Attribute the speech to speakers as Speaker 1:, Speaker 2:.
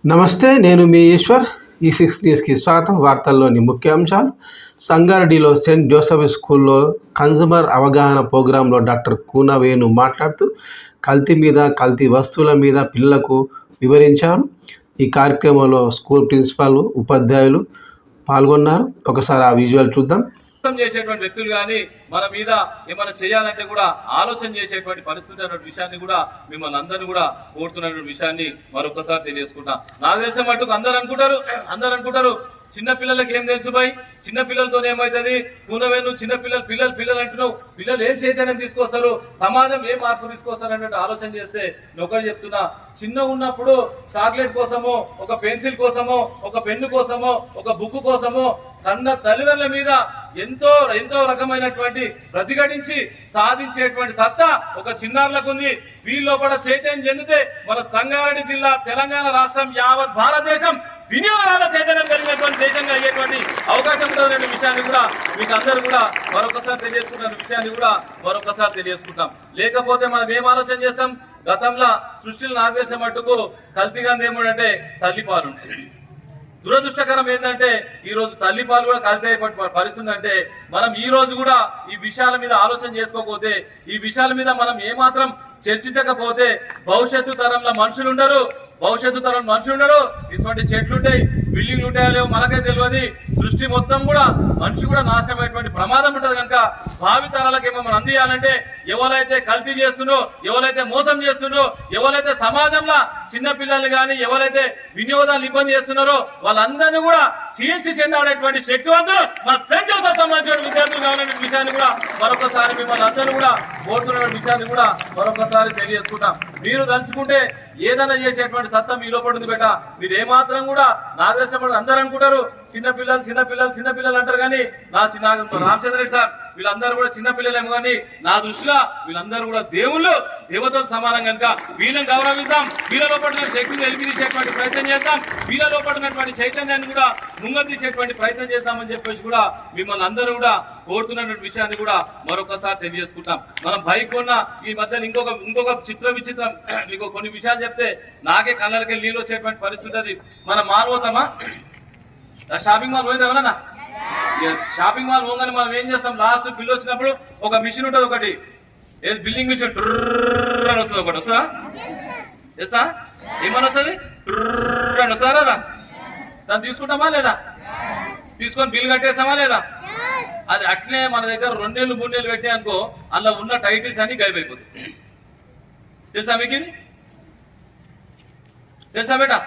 Speaker 1: నమస్తే. నేను మీ ఈశ్వర్. ఈ6 న్యూస్కి స్వాగతం. వార్తల్లోని ముఖ్యాంశాలు. సంగారెడ్డిలో సెయింట్ జోసెఫ్ స్కూల్లో కన్జ్యూమర్ అవగాహన ప్రోగ్రాంలో డాక్టర్ కూన వేణు మాట్లాడుతూ కల్తీ మీద, కల్తీ వస్తువుల మీద పిల్లలకు వివరించారు. ఈ కార్యక్రమంలో స్కూల్ ప్రిన్సిపాల్, ఉపాధ్యాయులు పాల్గొన్నారు. ఒకసారి ఆ విజువల్ చూద్దాం.
Speaker 2: చేసేటువంటి వ్యక్తులు కానీ మన మీద ఏమైనా చేయాలంటే కూడా ఆలోచన చేసేటువంటి పరిస్థితి అనే విషయాన్ని కూడా మిమ్మల్ని అందరినీ కూడా కోరుతున్నటువంటి విషయాన్ని మరొకసారి తెలియజేసుకుంటా. నాకు తెలిసిన మట్టుకు అందరు అనుకుంటారు చిన్న పిల్లలకి ఏం తెలుసు భయ్, చిన్న పిల్లలతో ఏమవుతుంది, కూనవేను చిన్న పిల్లలు అంటున్నావు, పిల్లలు ఏం చైతన్యం తీసుకొస్తారు, సమాజం ఏం మార్పు తీసుకొస్తారు అన్నట్టు ఆలోచన చేస్తే నేను ఒకటి చెప్తున్నా, చిన్న ఉన్నప్పుడు చాక్లెట్ కోసమో, ఒక పెన్సిల్ కోసమో, ఒక పెన్ను కోసమో, ఒక బుక్ కోసమో కన్న తల్లిదండ్రుల మీద ఎంతో రకమైనటువంటి ప్రతిఘటించి సాధించేటువంటి సత్తా ఒక చిన్నారులకు ఉంది. వీళ్ళలో కూడా చైతన్యం చెందితే మన సంగారెడ్డి జిల్లా, తెలంగాణ రాష్ట్రం, యావత్ భారతదేశం వినియోగాల చైతన్యం కలిగినటువంటి దేశంగా అయ్యేటువంటి అవకాశం ఉంటుందనే విషయాన్ని కూడా మీకు అందరూ కూడా మరొకసారి తెలియజేసుకుంటున్న విషయాన్ని కూడా మరొకసారి తెలియజేసుకుంటాం. లేకపోతే మనం ఏం ఆలోచన చేస్తాం, గతంలో సృష్టిని నాకు తెలిసిన మట్టుకు కల్తీగా ఏమంటే తల్లిపాలు. దురదృష్టకరం ఏంటంటే ఈ రోజు తల్లిపాలు కూడా కల్తీ అయిపోయి పరిస్థితి. అంటే మనం ఈ రోజు కూడా ఈ విషయాల మీద ఆలోచన చేసుకోకపోతే, ఈ విషయాల మీద మనం ఏమాత్రం చర్చించకపోతే భవిష్యత్తు తరంలో మనుషులు ఉండరు. ఇటువంటి చెట్లుంటాయి, బిల్డింగ్లు ఉంటాయో లేవో మనకే తెలియదు. సృష్టి మొత్తం కూడా మనిషి కూడా నాశనమైనటువంటి ప్రమాదం ఉంటుంది. కనుక భావి తరాలకి మనం అందియాలంటే ఎవరైతే కల్తీ చేస్తుండో, ఎవరైతే మోసం చేస్తుండో, ఎవరైతే సమాజంలో చిన్న పిల్లలు కానీ ఎవరైతే వినియోగాలు ఇబ్బంది చేస్తున్నారో వాళ్ళందరినీ కూడా చీల్చి చెందాడేటువంటి శక్తివంతులు మా సెయింట్ జోసెఫ్ సంబంధించిన విద్యార్థులు కావాలనే విషయాన్ని కూడా మరొకసారి మిమ్మల్ని అందరూ కూడా కోరుతున్న విషయాన్ని కూడా మరొకసారి తెలియజేసుకుంటాం. మీరు తలుచుకుంటే ఏదైనా చేసేటువంటి సత్తా మీలో పడుతుంది బెట. మీరు ఏమాత్రం కూడా నాకు తెలిసినప్పుడు అందరూ అనుకుంటారు చిన్నపిల్లలు అంటారు, కానీ నా రామచంద్ర రెడ్డి సార్ వీళ్ళందరూ కూడా చిన్నపిల్లలేమో, కానీ నా దృష్టిలో వీళ్ళందరూ కూడా దేవతలు సమానం. కనుక వీళ్ళని గౌరవిద్దాం, వీళ్ళలో పడిన శక్తిని వెలికి తీసేటువంటి ప్రయత్నం చేద్దాం, వీళ్ళలో పడినటువంటి చైతన్యాన్ని కూడా ముంగ తీసేటువంటి ప్రయత్నం చేద్దామని చెప్పేసి కూడా మిమ్మల్ని అందరూ కూడా కోరుతున్నటువంటి విషయాన్ని కూడా మరొకసారి తెలియజేసుకుంటాం. మనం బైక్ ఉన్న ఈ మధ్యన ఇంకొక విచిత్రం మీకు కొన్ని విషయాలు చెప్తే నాకే కళ్ళకి నీళ్ళు వచ్చేటువంటి పరిస్థితి. అది మనం మారిపోతామా? షాపింగ్ మాల్ పోయింది ఎవరన్నా? షాపింగ్ మాల్ పోగానే మనం ఏం చేస్తాం, లాస్ట్ బిల్ వచ్చినప్పుడు ఒక మిషన్ ఉంటుంది, ఒకటి బిల్లింగ్ మిషన్ అని వస్తుంది, ఒకటి వస్తుందా? చేస్తా ఏమని వస్తుంది? అని వస్తుందా రాదా? దాన్ని తీసుకుంటామా లేదా? తీసుకొని బిల్ కట్టేస్తామా లేదా? అది అట్లే మన దగ్గర 2 నెలలు 3 నెలలు పెట్టే అనుకో, అందులో ఉన్న టైటిల్స్ అన్ని గైపోతుంది. తెలుసా మీకు? ఇది తెలుసా బేటా?